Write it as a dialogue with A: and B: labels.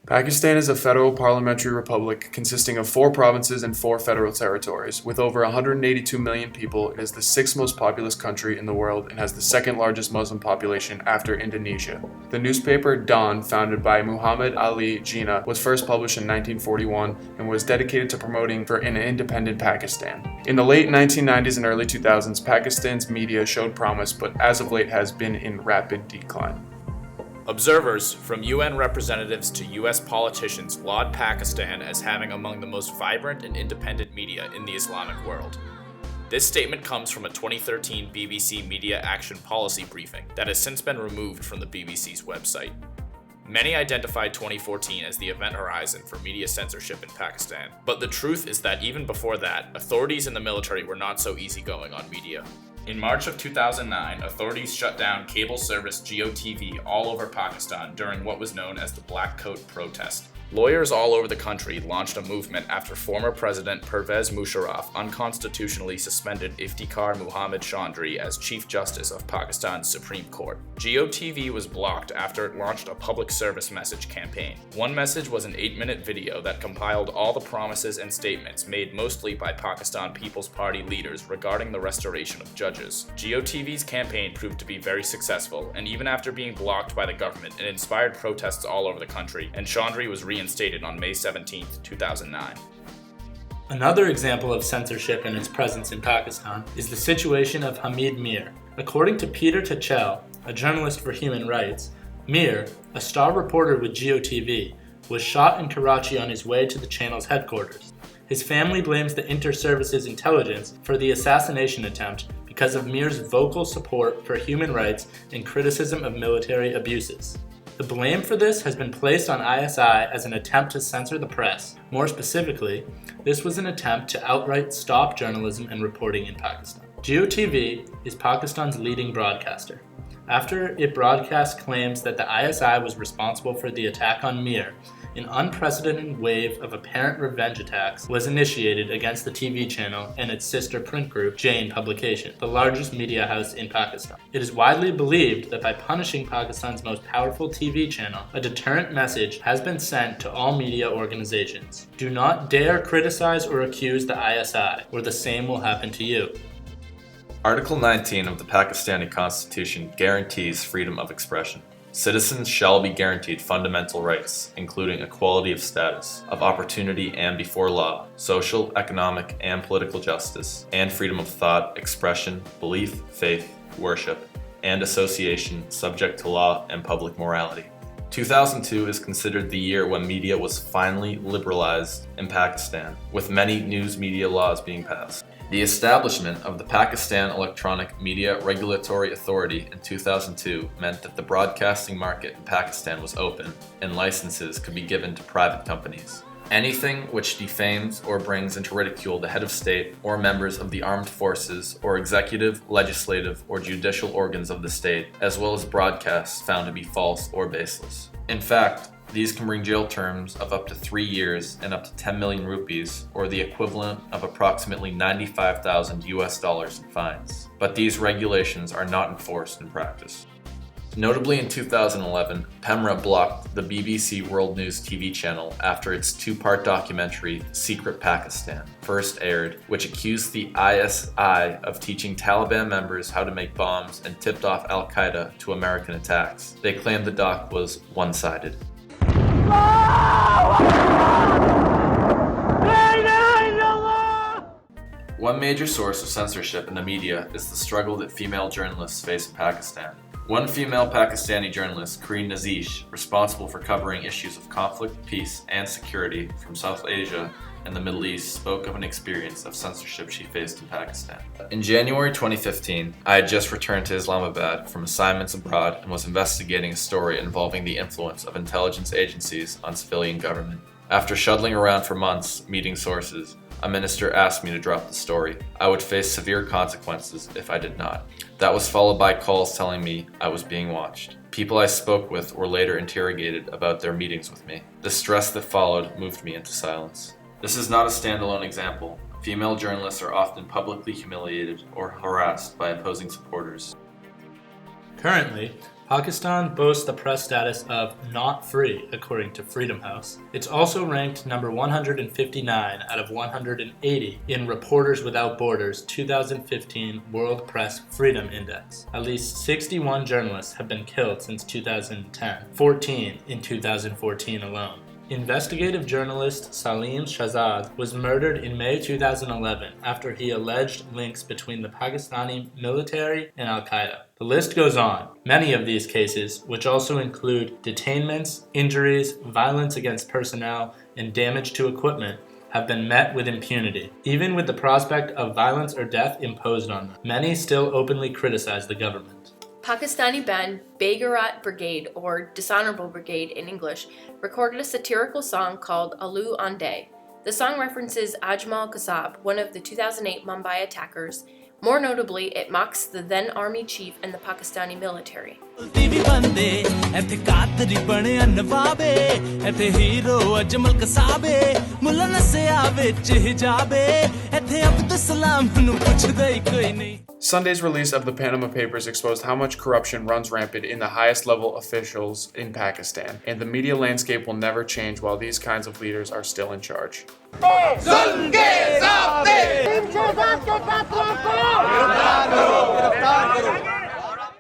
A: Pakistan is a federal parliamentary republic consisting of 4 provinces and 4 federal territories. With over 182 million people, it is the 6th most populous country in the world and has the 2nd largest Muslim population after Indonesia. The newspaper Dawn, founded by Muhammad Ali Jinnah, was first published in 1941 and was dedicated to promoting for an independent Pakistan. In the late 1990s and early 2000s, Pakistan's media showed promise, but as of late has been in rapid decline.
B: Observers, from UN representatives to US politicians, laud Pakistan as having among the most vibrant and independent media in the Islamic world. This statement comes from a 2013 BBC Media Action Policy briefing that has since been removed from the BBC's website. Many identified 2014 as the event horizon for media censorship in Pakistan, but the truth is that even before that, authorities in the military were not so easygoing on media. In March of 2009, authorities shut down cable service GeoTV all over Pakistan during what was known as the Black Coat protest. Lawyers all over the country launched a movement after former President Pervez Musharraf unconstitutionally suspended Iftikhar Muhammad Chaudhry as Chief Justice of Pakistan's Supreme Court. GeoTV was blocked after it launched a public service message campaign. One message was an 8-minute video that compiled all the promises and statements made mostly by Pakistan People's Party leaders regarding the restoration of judges. GeoTV's campaign proved to be very successful, and even after being blocked by the government, it inspired protests all over the country, and Chaudhry was reinstated on May 17, 2009.
C: Another example of censorship and its presence in Pakistan is the situation of Hamid Mir. According to Peter Tachel, a journalist for human rights, Mir, a star reporter with GeoTV, was shot in Karachi on his way to the channel's headquarters. His family blames the Inter-Services Intelligence for the assassination attempt because of Mir's vocal support for human rights and criticism of military abuses. The blame for this has been placed on ISI as an attempt to censor the press. More specifically, this was an attempt to outright stop journalism and reporting in Pakistan. GeoTV is Pakistan's leading broadcaster. After it broadcast claims that the ISI was responsible for the attack on Mir, an unprecedented wave of apparent revenge attacks was initiated against the TV channel and its sister print group, Jain Publication, the largest media house in Pakistan. It is widely believed that by punishing Pakistan's most powerful TV channel, a deterrent message has been sent to all media organizations. Do not dare criticize or accuse the ISI, or the same will happen to you.
D: Article 19 of the Pakistani Constitution guarantees freedom of expression. Citizens shall be guaranteed fundamental rights, including equality of status, of opportunity and before law, social, economic, and political justice, and freedom of thought, expression, belief, faith, worship, and association subject to law and public morality. 2002 is considered the year when media was finally liberalized in Pakistan, with many news media laws being passed. The establishment of the Pakistan Electronic Media Regulatory Authority in 2002 meant that the broadcasting market in Pakistan was open and licenses could be given to private companies. Anything which defames or brings into ridicule the head of state or members of the armed forces or executive, legislative, or judicial organs of the state, as well as broadcasts found to be false or baseless. In fact, these can bring jail terms of up to 3 years and up to 10 million rupees, or the equivalent of approximately $95,000 in fines. But these regulations are not enforced in practice. Notably in 2011, PEMRA blocked the BBC World News TV channel after its 2-part documentary, Secret Pakistan, first aired, which accused the ISI of teaching Taliban members how to make bombs and tipped off Al-Qaeda to American attacks. They claimed the doc was one-sided. One major source of censorship in the media is the struggle that female journalists face in Pakistan. One female Pakistani journalist, Kareen Nazish, responsible for covering issues of conflict, peace, and security from South Asia and the Middle East, spoke of an experience of censorship she faced in Pakistan. In January 2015, I had just returned to Islamabad from assignments abroad and was investigating a story involving the influence of intelligence agencies on civilian government. After shuttling around for months, meeting sources, a minister asked me to drop the story. I would face severe consequences if I did not. That was followed by calls telling me I was being watched. People I spoke with were later interrogated about their meetings with me. The stress that followed moved me into silence. This is not a standalone example. Female journalists are often publicly humiliated or harassed by opposing supporters.
C: Currently, Pakistan boasts the press status of not free, according to Freedom House. It's also ranked number 159 out of 180 in Reporters Without Borders 2015 World Press Freedom Index. At least 61 journalists have been killed since 2010, 14 in 2014 alone. Investigative journalist Salim Shahzad was murdered in May 2011 after he alleged links between the Pakistani military and Al-Qaeda. The list goes on. Many of these cases, which also include detainments, injuries, violence against personnel, and damage to equipment, have been met with impunity, even with the prospect of violence or death imposed on them. Many still openly criticize the government.
E: Pakistani band Bagherat Brigade, or Dishonorable Brigade in English, recorded a satirical song called Alu Ande. The song references Ajmal Kasab, one of the 2008 Mumbai attackers. More notably, it mocks the then army chief and the Pakistani military.
A: Sunday's release of the Panama Papers exposed how much corruption runs rampant in the highest level officials in Pakistan, and the media landscape will never change while these kinds of leaders are still in charge.
F: गिरफ्तार करो